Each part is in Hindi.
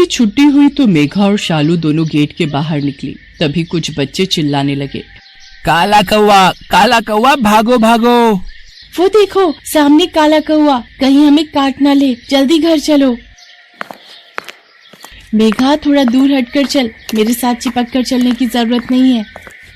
की छुट्टी हुई तो मेघा और शालू दोनों गेट के बाहर निकली। तभी कुछ बच्चे चिल्लाने लगे, काला कौवा भागो भागो। वो देखो सामने काला कौवा, कहीं हमें काट ना ले, जल्दी घर चलो। मेघा थोड़ा दूर हटकर चल, मेरे साथ चिपक कर चलने की जरूरत नहीं है।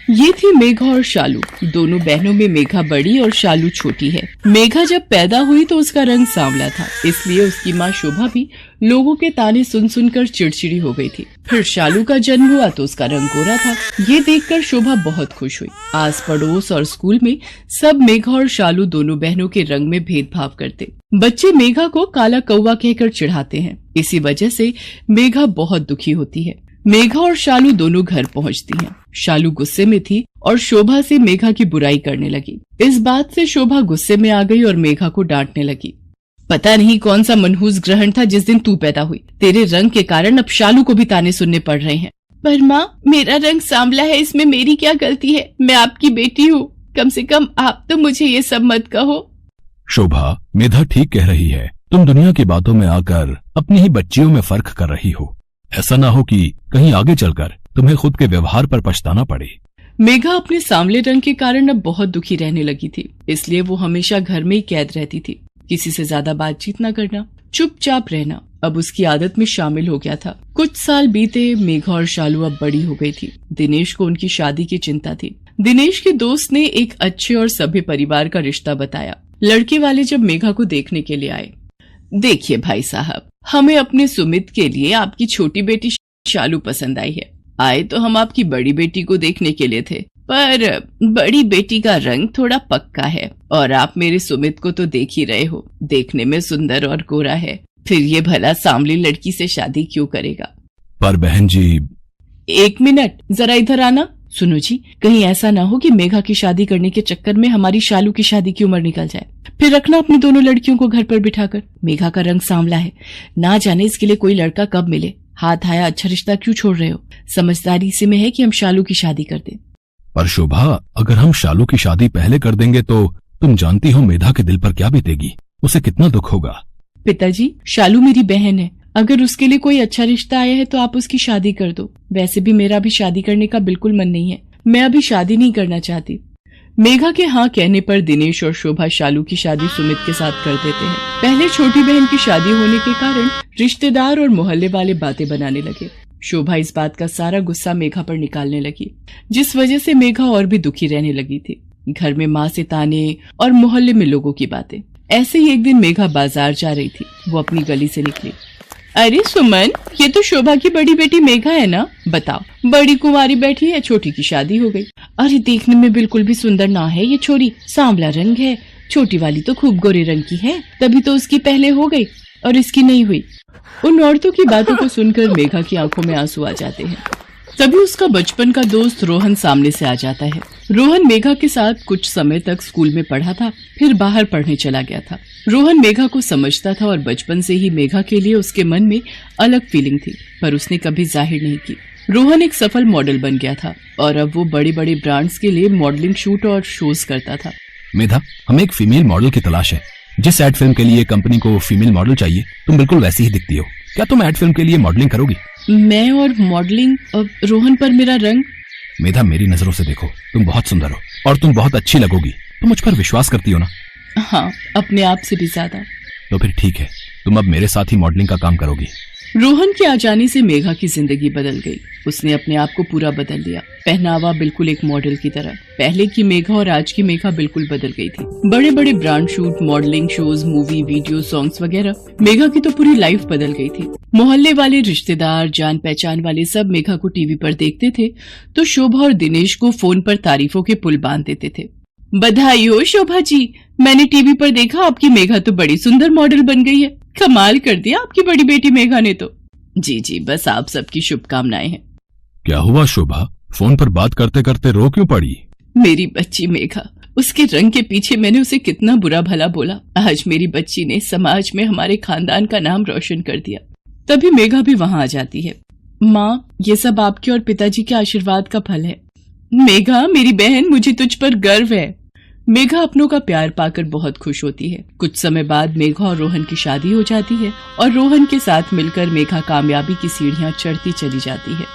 ये थी मेघा और शालू। दोनों बहनों में मेघा बड़ी और शालू छोटी है। मेघा जब पैदा हुई तो उसका रंग सांवला था, इसलिए उसकी माँ शोभा भी लोगों के ताने सुन सुनकर चिड़चिड़ी हो गई थी। फिर शालू का जन्म हुआ तो उसका रंग गोरा था। ये देखकर शोभा बहुत खुश हुई। आस पड़ोस और स्कूल में सब मेघा और शालू दोनों बहनों के रंग में भेदभाव करते। बच्चे मेघा को काला कौवा कहकर चिढ़ाते हैं। इसी वजह से मेघा बहुत दुखी होती है। मेघा और शालू दोनों घर पहुंचती हैं। शालू गुस्से में थी और शोभा से मेघा की बुराई करने लगी। इस बात से शोभा गुस्से में आ गई और मेघा को डांटने लगी। पता नहीं कौन सा मनहूस ग्रहण था जिस दिन तू पैदा हुई। तेरे रंग के कारण अब शालू को भी ताने सुनने पड़ रहे हैं। पर माँ, मेरा रंग सांवला है, इसमें मेरी क्या गलती है? मैं आपकी बेटी हूँ, कम से कम आप तो मुझे ये सब मत कहो। शोभा, मेधा ठीक कह रही है। तुम दुनिया की बातों में आकर अपनी ही बच्चियों में फर्क कर रही हो। ऐसा ना हो कि कहीं आगे चलकर तुम्हें खुद के व्यवहार पर पछताना पड़े। मेघा अपने सांवले रंग के कारण अब बहुत दुखी रहने लगी थी, इसलिए वो हमेशा घर में ही कैद रहती थी। किसी से ज्यादा बातचीत न करना, चुपचाप रहना अब उसकी आदत में शामिल हो गया था। कुछ साल बीते, मेघा और शालू अब बड़ी हो गई थी। दिनेश को उनकी शादी की चिंता थी। दिनेश के दोस्त ने एक अच्छे और सभ्य परिवार का रिश्ता बताया। लड़के वाले जब मेघा को देखने के लिए आए, देखिए भाई साहब, हमें अपने सुमित के लिए आपकी छोटी बेटी शालू पसंद आई है। आए तो हम आपकी बड़ी बेटी को देखने के लिए थे, पर बड़ी बेटी का रंग थोड़ा पक्का है और आप मेरे सुमित को तो देख ही रहे हो, देखने में सुंदर और गोरा है। फिर ये भला सांवली लड़की से शादी क्यों करेगा? पर बहन जी। एक मिनट, जरा इधर आना। सुनो जी, कहीं ऐसा ना हो कि मेघा की शादी करने के चक्कर में हमारी शालू की शादी की उम्र निकल जाए। फिर रखना अपनी दोनों लड़कियों को घर पर बिठाकर। मेघा का रंग सांवला है, ना जाने इसके लिए कोई लड़का कब मिले। हाथ आया अच्छा रिश्ता क्यों छोड़ रहे हो? समझदारी इसी में है कि हम शालू की शादी कर दें। पर शोभा, अगर हम शालू की शादी पहले कर देंगे तो तुम जानती हो मेधा के दिल पर क्या बीतेगी, उसे कितना दुख होगा। पिताजी, शालू मेरी बहन है, अगर उसके लिए कोई अच्छा रिश्ता आया है तो आप उसकी शादी कर दो। वैसे भी मेरा भी शादी करने का बिल्कुल मन नहीं है, मैं अभी शादी नहीं करना चाहती। मेघा के हाँ कहने पर दिनेश और शोभा शालू की शादी सुमित के साथ कर देते हैं। पहले छोटी बहन की शादी होने के कारण रिश्तेदार और मोहल्ले वाले बातें बनाने लगे। शोभा इस बात का सारा गुस्सा मेघा पर निकालने लगी, जिस वजह से मेघा और भी दुखी रहने लगी थी। घर में माँ से ताने और मोहल्ले में लोगों की बातें। ऐसे ही एक दिन मेघा बाजार जा रही थी। वो अपनी गली से निकली। अरे सुमन, ये तो शोभा की बड़ी बेटी मेघा है ना? बताओ, बड़ी कुंवारी बैठी है, छोटी की शादी हो गई। अरे देखने में बिल्कुल भी सुंदर ना है ये छोरी, सांवला रंग है। छोटी वाली तो खूब गोरे रंग की है, तभी तो उसकी पहले हो गई और इसकी नहीं हुई। उन औरतों की बातों को सुनकर मेघा की आंखों में आंसू आ जाते हैं। तभी उसका बचपन का दोस्त रोहन सामने से आ जाता है। रोहन मेघा के साथ कुछ समय तक स्कूल में पढ़ा था, फिर बाहर पढ़ने चला गया था। रोहन मेघा को समझता था और बचपन से ही मेघा के लिए उसके मन में अलग फीलिंग थी, पर उसने कभी जाहिर नहीं की। रोहन एक सफल मॉडल बन गया था और अब वो बड़े बड़े ब्रांड्स के लिए मॉडलिंग शूट और शोज करता था। मेधा, हमें एक फीमेल मॉडल की तलाश है। जिस एड फिल्म के लिए कंपनी को फीमेल मॉडल चाहिए, तुम बिल्कुल वैसी ही दिखती हो। क्या तुम एड फिल्म के लिए मॉडलिंग करोगी? मैं और मॉडलिंग? रोहन, पर मेरा रंग। मेधा, मेरी नजरों से देखो, तुम बहुत सुंदर हो और तुम बहुत अच्छी लगोगी। तुम मुझ पर विश्वास करती हो ना? हाँ, अपने आप से भी ज्यादा। तो फिर ठीक है, तुम अब मेरे साथ ही मॉडलिंग का काम करोगी। रोहन के आ जाने से मेघा की जिंदगी बदल गई। उसने अपने आप को पूरा बदल लिया, पहनावा बिल्कुल एक मॉडल की तरह। पहले की मेघा और आज की मेघा बिल्कुल बदल गई थी। बड़े बड़े brand shoot, modelling shows, movie, video, songs वगैरह, मेघा की तो पूरी लाइफ बदल गई थी। मोहल्ले वाले, रिश्तेदार, जान पहचान वाले सब मेघा को टीवी पर देखते थे तो शोभा और दिनेश को फोन पर तारीफों के पुल बांध देते थे। बधाई हो शोभा जी, मैंने टीवी पर देखा आपकी मेघा तो बड़ी सुंदर मॉडल बन गई है। कमाल कर दिया आपकी बड़ी बेटी मेघा ने तो। जी जी, बस आप सबकी शुभकामनाएं हैं। क्या हुआ शोभा, फोन पर बात करते करते रो क्यों पड़ी? मेरी बच्ची मेघा, उसके रंग के पीछे मैंने उसे कितना बुरा भला बोला। आज मेरी बच्ची ने समाज में हमारे खानदान का नाम रोशन कर दिया। तभी मेघा भी वहाँ आ जाती है। माँ, ये सब आपके और पिताजी के आशीर्वाद का फल है। मेघा मेरी बहन, मुझे तुझ पर गर्व है। मेघा अपनों का प्यार पाकर बहुत खुश होती है। कुछ समय बाद मेघा और रोहन की शादी हो जाती है और रोहन के साथ मिलकर मेघा कामयाबी की सीढ़ियां चढ़ती चली जाती है।